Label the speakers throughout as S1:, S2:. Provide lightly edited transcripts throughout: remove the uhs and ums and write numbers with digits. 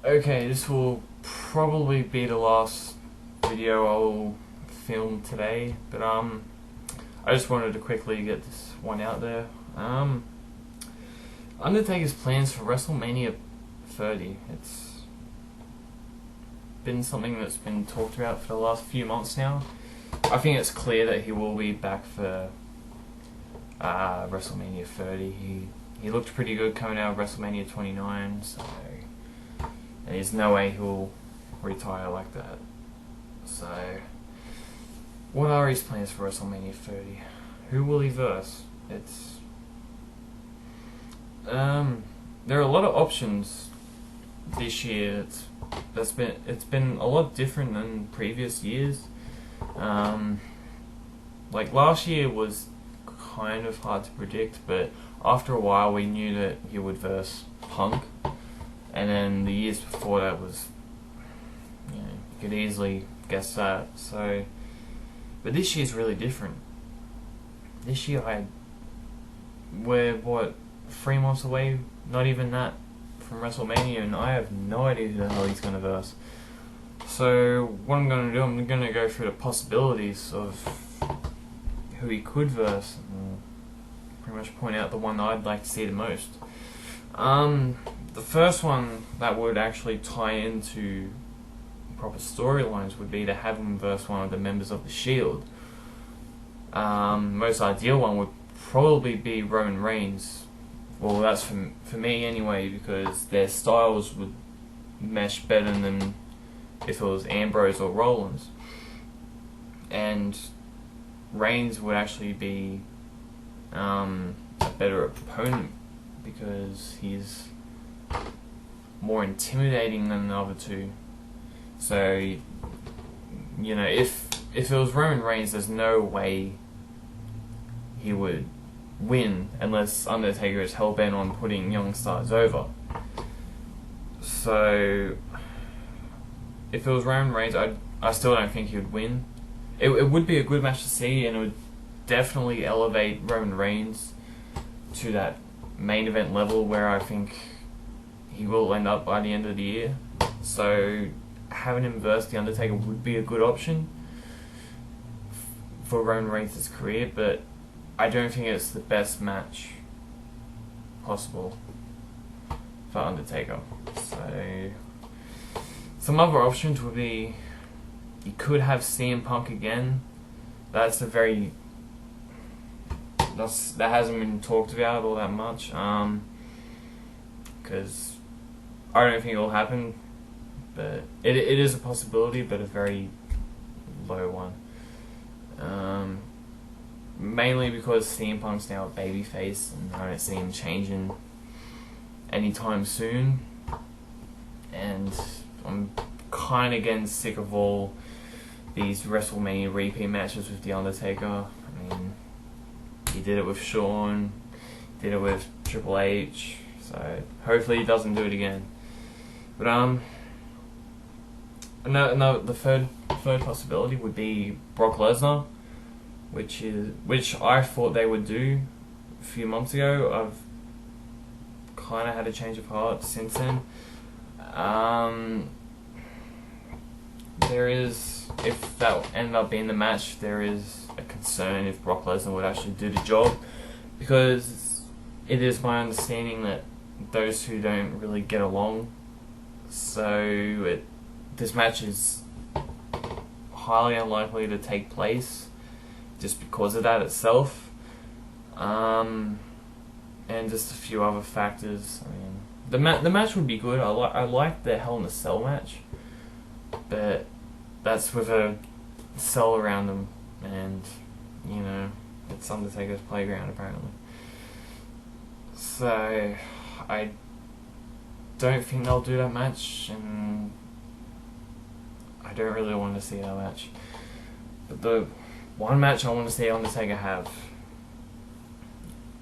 S1: Okay, this will probably be the last video I'll film today, but I just wanted to quickly get this one out there. Undertaker's plans for WrestleMania 30. It's been something that's been talked about for the last few months now. I think it's clear that he will be back for WrestleMania 30. He looked pretty good coming out of WrestleMania 29, so and there's no way he'll retire like that. So, what are his plans for WrestleMania 30? Who will he verse? There are a lot of options this year. It's been a lot different than previous years. Like last year was kind of hard to predict, but after a while we knew that he would verse Punk, and then the years before that was, you could easily guess that. So, but this year's really different. This year we're 3 months away, not even that, from WrestleMania, and I have no idea who the hell he's going to verse. So what I'm going to do, I'm going to go through the possibilities of who he could verse, and pretty much point out the one that I'd like to see the most. The first one that would actually tie into proper storylines would be to have him verse one of the members of the Shield. Most ideal one would probably be Roman Reigns. Well, that's for me anyway, because their styles would mesh better than if it was Ambrose or Rollins. And Reigns would actually be a better opponent because he's more intimidating than the other two. So, if it was Roman Reigns, there's no way he would win unless Undertaker is hell-bent on putting young stars over. So, if it was Roman Reigns, I still don't think he would win. It would be a good match to see, and it would definitely elevate Roman Reigns to that main event level where I think he will end up by the end of the year. So having him versus The Undertaker would be a good option for Roman Reigns' career, but I don't think it's the best match possible for Undertaker. So some other options would be you could have CM Punk again. That hasn't been talked about all that much, because I don't think it will happen, but it is a possibility, but a very low one. Mainly because CM Punk's now a babyface, and I don't see him changing anytime soon, and I'm kind of getting sick of all these WrestleMania repeat matches with The Undertaker. I mean, he did it with Shawn, did it with Triple H, so hopefully he doesn't do it again. But the third possibility would be Brock Lesnar, which I thought they would do a few months ago. I've kind of had a change of heart since then. If that ended up being the match, there is a concern if Brock Lesnar would actually do the job, because it is my understanding that those two don't really get along. So this match is highly unlikely to take place just because of that itself, and just a few other factors. I mean, the match would be good. I like the Hell in a Cell match, but that's with a cell around them, and it's Undertaker's playground apparently. So I don't think they'll do that match, and I don't really want to see that match. But the one match I want to see Undertaker have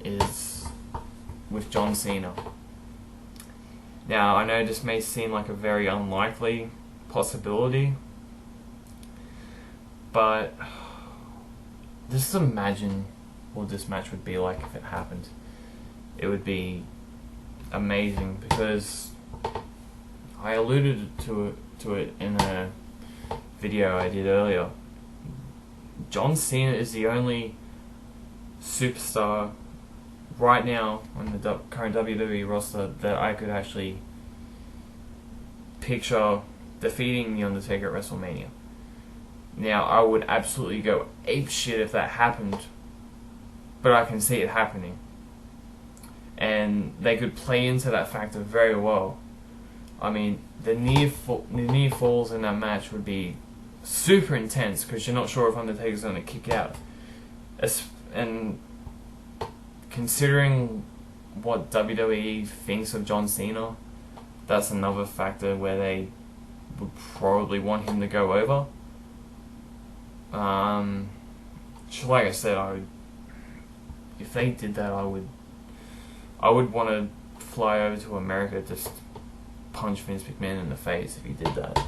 S1: is with John Cena. Now, I know this may seem like a very unlikely possibility, but just imagine what this match would be like if it happened. It would be amazing, because I alluded to it in a video I did earlier. John Cena is the only superstar right now on the current WWE roster that I could actually picture defeating The Undertaker at WrestleMania. Now, I would absolutely go apeshit if that happened, but I can see it happening. And they could play into that factor very well. I mean, the near falls in that match would be super intense because you're not sure if Undertaker's going to kick out. And considering what WWE thinks of John Cena, that's another factor where they would probably want him to go over. Like I said, if they did that, I would want to fly over to America, just punch Vince McMahon in the face if he did that.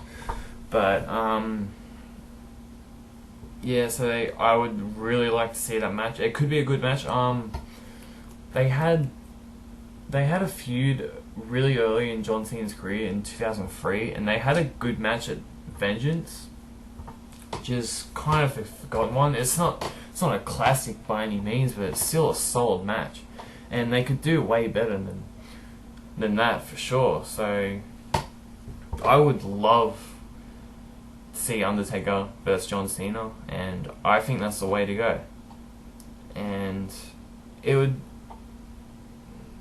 S1: But yeah, so I would really like to see that match. It could be a good match. They had a feud really early in John Cena's career in 2003, and they had a good match at Vengeance, which is kind of a forgotten one. It's not a classic by any means, but it's still a solid match, and they could do way better than that for sure. So I would love to see Undertaker versus John Cena, and I think that's the way to go. And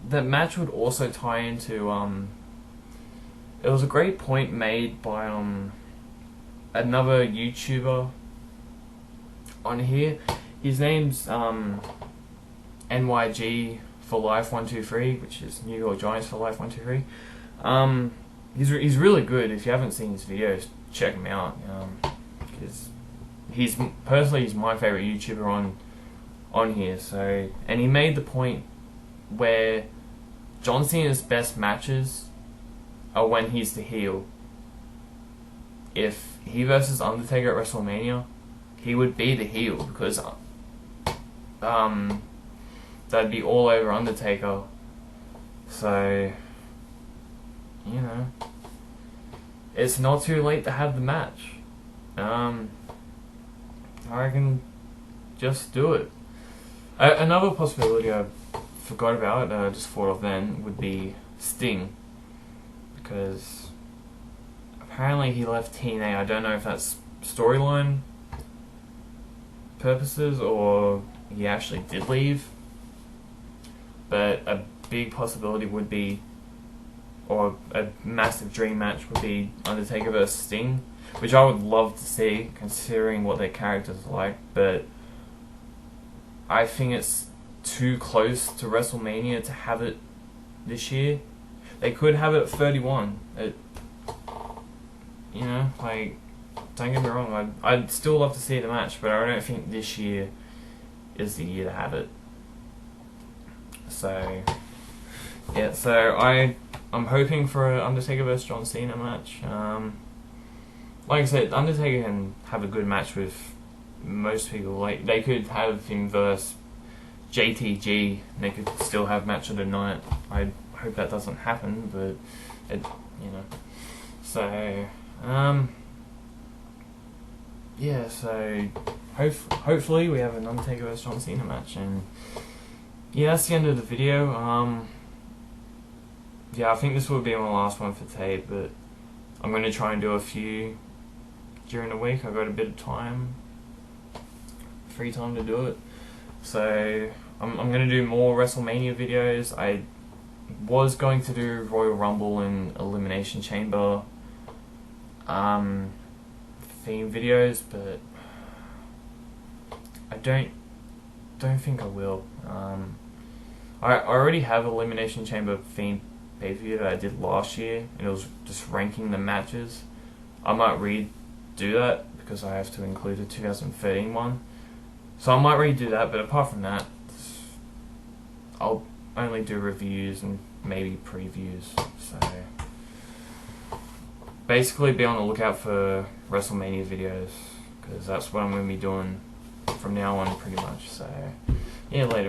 S1: that match would also tie into it was a great point made by another YouTuber on here. His name's Nyg For Life 123, which is New York Giants for Life 123. He's really good. If you haven't seen his videos, check him out. Because he's my favorite YouTuber on here. So, and he made the point where John Cena's best matches are when he's the heel. If he versus Undertaker at WrestleMania, he would be the heel because that'd be all over Undertaker. So, you know, it's not too late to have the match. I reckon just do it. Another possibility I forgot about, just thought of then, would be Sting, because apparently he left TNA. I don't know if that's storyline purposes or he actually did leave, but a big possibility would be, or a massive dream match would be Undertaker vs Sting, which I would love to see considering what their characters are like, but I think it's too close to WrestleMania to have it this year. They could have it at 31. Don't get me wrong, I'd still love to see the match, but I don't think this year is the year to have it. So, yeah, so I'm hoping for an Undertaker vs John Cena match. Like I said, Undertaker can have a good match with most people. Like, they could have him versus JTG, and they could still have match of the night. I hope that doesn't happen, but so yeah. So hopefully we have an Undertaker vs John Cena match, and yeah, that's the end of the video. Yeah, I think this will be my last one for today, but I'm going to try and do a few during the week. I've got a bit of time, free time to do it. So I'm going to do more WrestleMania videos. I was going to do Royal Rumble and Elimination Chamber theme videos, but I don't think I will. I already have Elimination Chamber theme pay-per-view that I did last year, and it was just ranking the matches. I might redo that because I have to include the 2013 one. So I might redo that, but apart from that, I'll only do reviews and maybe previews. So basically be on the lookout for WrestleMania videos, because that's what I'm going to be doing from now on pretty much. So yeah, later.